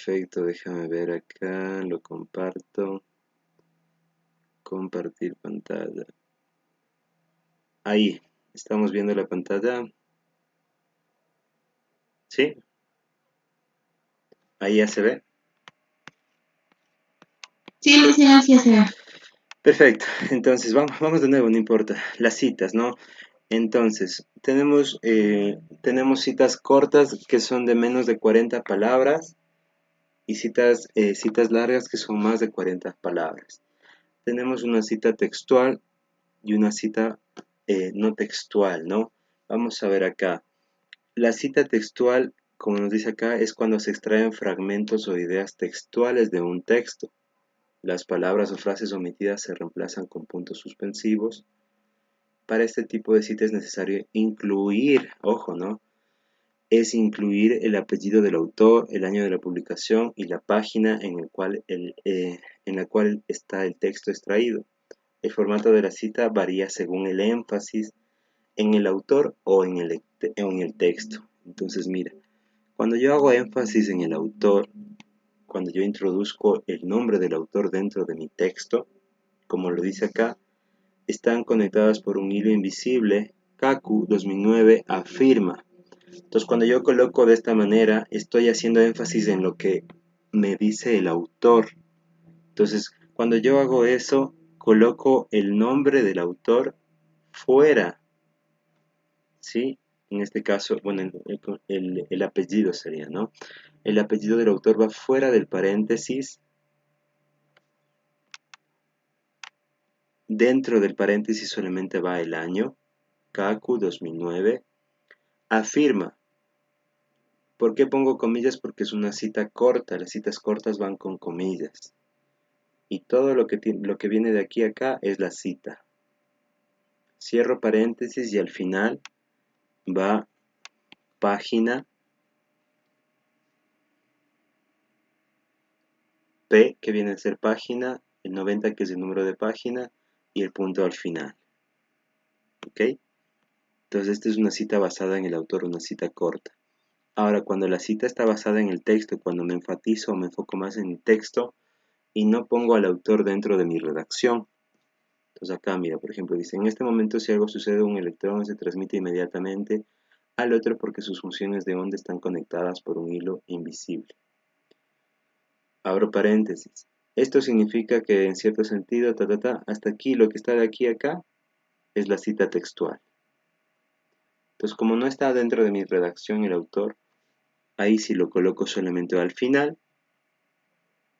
Perfecto, déjame ver acá, lo comparto. Compartir pantalla. Ahí, estamos viendo la pantalla. ¿Sí? Ahí ya se ve. Sí, licenciada, sí se ve. Perfecto, entonces vamos de nuevo, no importa. Las citas, ¿no? Entonces, tenemos citas cortas que son de menos de 40 palabras y citas largas que son más de 40 palabras. Tenemos una cita textual y una cita no textual, ¿no? Vamos a ver acá. La cita textual, como nos dice acá, es cuando se extraen fragmentos o ideas textuales de un texto. Las palabras o frases omitidas se reemplazan con puntos suspensivos. Para este tipo de cita es necesario incluir, ojo, ¿no? Es incluir el apellido del autor, el año de la publicación y la página en la cual está el texto extraído. El formato de la cita varía según el énfasis en el autor o en el texto. Entonces, mira, cuando yo hago énfasis en el autor, cuando yo introduzco el nombre del autor dentro de mi texto, como lo dice acá, están conectadas por un hilo invisible. Kaku 2009 afirma. Entonces, cuando yo coloco de esta manera, estoy haciendo énfasis en lo que me dice el autor. Entonces, cuando yo hago eso, coloco el nombre del autor fuera, ¿sí? En este caso, bueno, el apellido sería, ¿no? El apellido del autor va fuera del paréntesis. Dentro del paréntesis solamente va el año, Kaku 2009, afirma. ¿Por qué pongo comillas? Porque es una cita corta, las citas cortas van con comillas. Y todo lo que viene de aquí a acá es la cita. Cierro paréntesis y al final va página P, que viene a ser página, el 90 que es el número de página y el punto al final. ¿Ok? Entonces esta es una cita basada en el autor, una cita corta. Ahora, cuando la cita está basada en el texto, cuando me enfatizo o me enfoco más en el texto y no pongo al autor dentro de mi redacción. Entonces acá, mira, por ejemplo, dice, en este momento si algo sucede, un electrón se transmite inmediatamente al otro porque sus funciones de onda están conectadas por un hilo invisible. Abro paréntesis. Esto significa que en cierto sentido, hasta aquí, lo que está de aquí a acá, es la cita textual. Entonces, como no está dentro de mi redacción el autor, ahí sí lo coloco solamente al final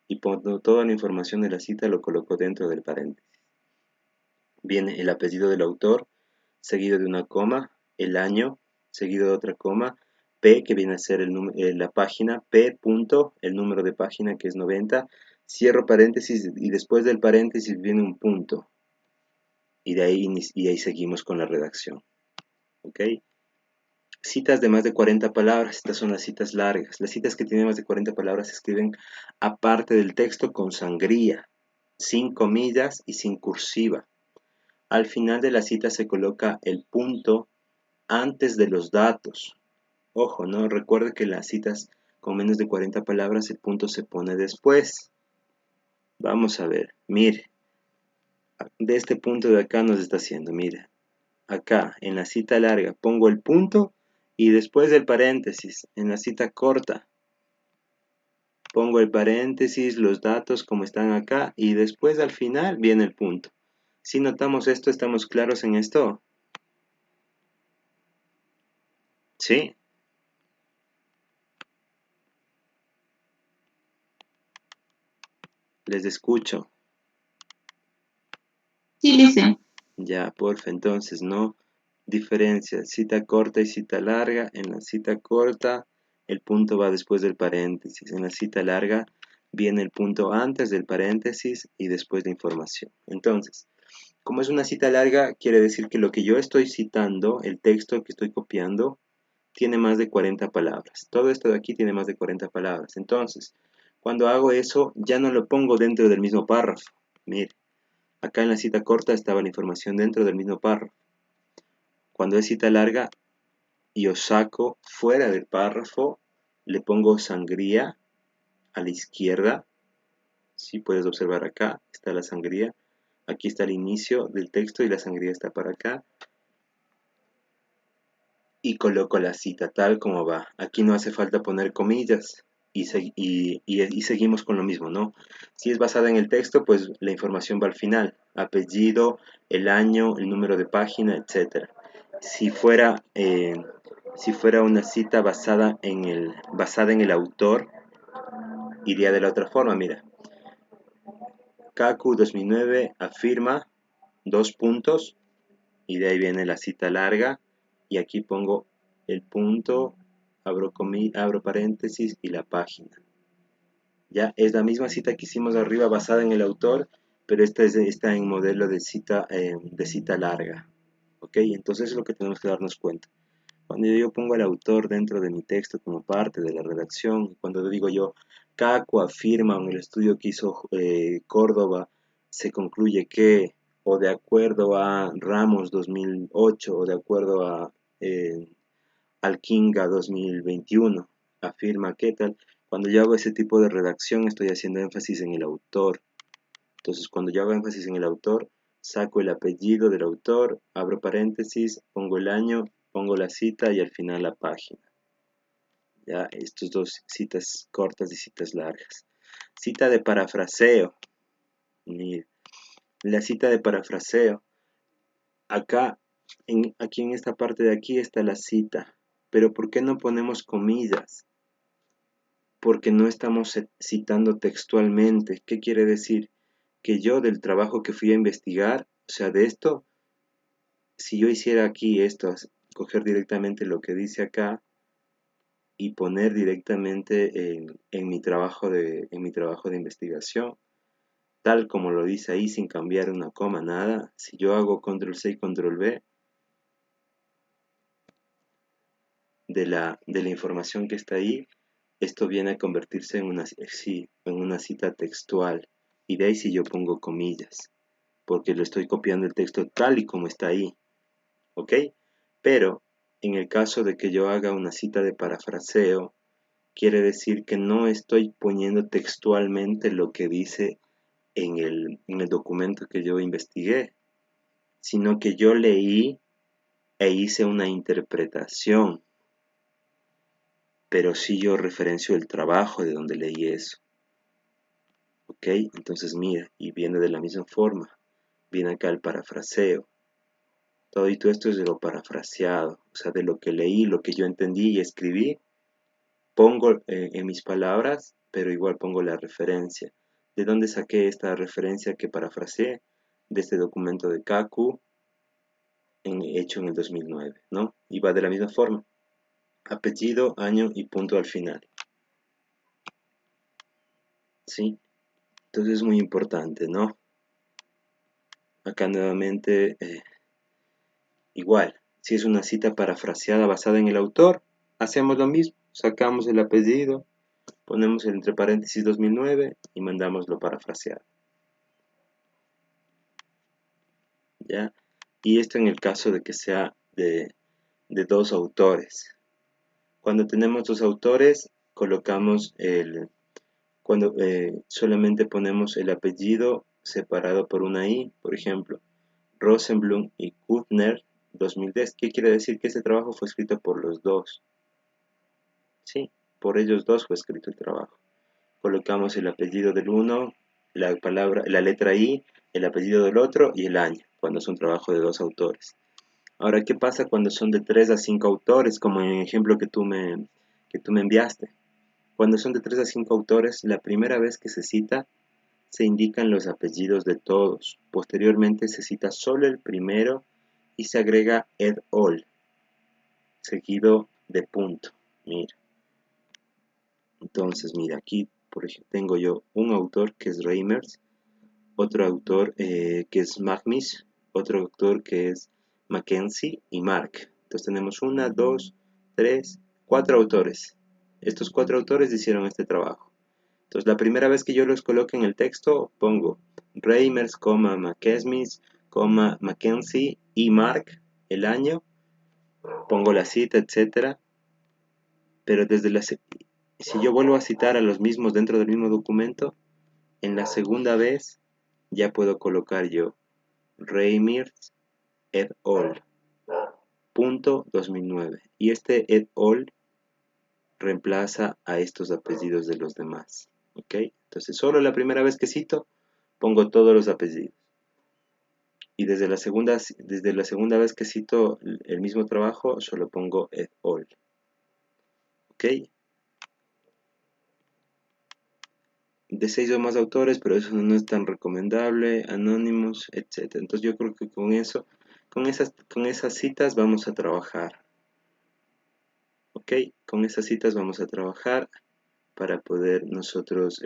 y pongo toda la información de la cita lo coloco dentro del paréntesis. Viene el apellido del autor, seguido de una coma, el año, seguido de otra coma, P, que viene a ser la página, P punto, el número de página que es 90, cierro paréntesis y después del paréntesis viene un punto. Y ahí seguimos con la redacción. ¿Ok? Citas de más de 40 palabras, estas son las citas largas. Las citas que tienen más de 40 palabras se escriben aparte del texto con sangría, sin comillas y sin cursiva. Al final de la cita se coloca el punto antes de los datos. Ojo, ¿no? Recuerde que las citas con menos de 40 palabras el punto se pone después. Vamos a ver, mire, de este punto de acá nos está haciendo, mire. Acá, en la cita larga, pongo el punto y después del paréntesis. En la cita corta, pongo el paréntesis, los datos como están acá y después al final viene el punto. Si notamos esto, ¿estamos claros en esto? ¿Sí? Les escucho. Sí, lice. Ya, porfa, entonces, ¿no? Diferencia, cita corta y cita larga. En la cita corta, el punto va después del paréntesis. En la cita larga, viene el punto antes del paréntesis y después de información. Entonces, como es una cita larga, quiere decir que lo que yo estoy citando, el texto que estoy copiando, tiene más de 40 palabras. Todo esto de aquí tiene más de 40 palabras. Entonces, cuando hago eso, ya no lo pongo dentro del mismo párrafo. Mire, acá en la cita corta estaba la información dentro del mismo párrafo. Cuando es cita larga, yo saco fuera del párrafo, le pongo sangría a la izquierda. Si puedes observar acá, está la sangría. Aquí está el inicio del texto y la sangría está para acá. Y coloco la cita tal como va. Aquí no hace falta poner comillas y seguimos con lo mismo, ¿no? Si es basada en el texto, pues la información va al final. Apellido, el año, el número de página, etc. Si fuera, si fuera una cita basada en el autor, iría de la otra forma, mira. Kaku 2009 afirma, dos puntos, y de ahí viene la cita larga, y aquí pongo el punto, abro paréntesis y la página. Ya es la misma cita que hicimos arriba basada en el autor, pero esta está en modelo de cita larga. ¿Ok? Entonces es lo que tenemos que darnos cuenta. Cuando yo pongo al autor dentro de mi texto como parte de la redacción, cuando digo yo, Caco afirma en el estudio que hizo Córdoba, se concluye que, o de acuerdo a Ramos 2008, o de acuerdo a Alquinga 2021, afirma que tal. Cuando yo hago ese tipo de redacción, estoy haciendo énfasis en el autor. Entonces, cuando yo hago énfasis en el autor, saco el apellido del autor, abro paréntesis, pongo el año, pongo la cita y al final la página. Ya, estos dos citas cortas y citas largas. Cita de parafraseo. Mira, la cita de parafraseo. Acá, aquí en esta parte de aquí está la cita. Pero ¿por qué no ponemos comillas? Porque no estamos citando textualmente. ¿Qué quiere decir? Que yo del trabajo que fui a investigar, o sea, de esto, si yo hiciera aquí esto, coger directamente lo que dice acá y poner directamente en mi trabajo de investigación, tal como lo dice ahí, sin cambiar una coma, nada, si yo hago control C y control V de la información que está ahí, esto viene a convertirse en una cita textual. Y de ahí si yo pongo comillas, porque lo estoy copiando el texto tal y como está ahí. ¿Ok? Pero en el caso de que yo haga una cita de parafraseo, quiere decir que no estoy poniendo textualmente lo que dice en el documento que yo investigué, sino que yo leí e hice una interpretación, pero sí yo referencio el trabajo de donde leí eso. ¿Ok? Entonces mira, y viene de la misma forma, viene acá el parafraseo. Todo esto es de lo parafraseado, o sea, de lo que leí, lo que yo entendí y escribí, pongo en mis palabras, pero igual pongo la referencia. ¿De dónde saqué esta referencia que parafraseé? De este documento de Kaku, hecho en el 2009, ¿no? Y va de la misma forma. Apellido, año y punto al final. ¿Sí? Entonces es muy importante, ¿no? Acá nuevamente, igual, si es una cita parafraseada basada en el autor, hacemos lo mismo. Sacamos el apellido, ponemos entre paréntesis 2009 y mandamos lo parafraseado. ¿Ya? Y esto en el caso de que sea de dos autores. Cuando tenemos dos autores, colocamos cuando solamente ponemos el apellido separado por una I, por ejemplo, Rosenblum y Kuttner 2010. ¿Qué quiere decir? Que ese trabajo fue escrito por los dos. Sí, por ellos dos fue escrito el trabajo. Colocamos el apellido del uno, la letra I, el apellido del otro y el año, cuando es un trabajo de dos autores. Ahora, ¿qué pasa cuando son de 3 a 5 autores, como en el ejemplo que tú me enviaste? Cuando son de 3 a 5 autores, la primera vez que se cita, se indican los apellidos de todos. Posteriormente se cita solo el primero y se agrega et al, seguido de punto. Mira. Entonces, mira, aquí por ejemplo, tengo yo un autor que es Reimers, otro autor que es Magmis, otro autor que es Mackenzie y Mark. Entonces tenemos 1, 2, 3, 4 autores. Estos 4 autores hicieron este trabajo. Entonces la primera vez que yo los coloque en el texto, pongo Reimers, Mackenzie, Mackenzie y Mark, el año, pongo la cita, etcétera. Pero Si yo vuelvo a citar a los mismos dentro del mismo documento, en la segunda vez ya puedo colocar yo Reimers et al. Punto 2009. Y este et al reemplaza a estos apellidos de los demás. ¿Ok? Entonces, solo la primera vez que cito, pongo todos los apellidos. Y desde la segunda vez que cito el mismo trabajo, solo pongo et al. ¿Ok? De 6 o más autores, pero eso no es tan recomendable, anónimos, etc. Entonces yo creo que con eso, con esas citas vamos a trabajar. ¿Ok? Con esas citas vamos a trabajar para poder nosotros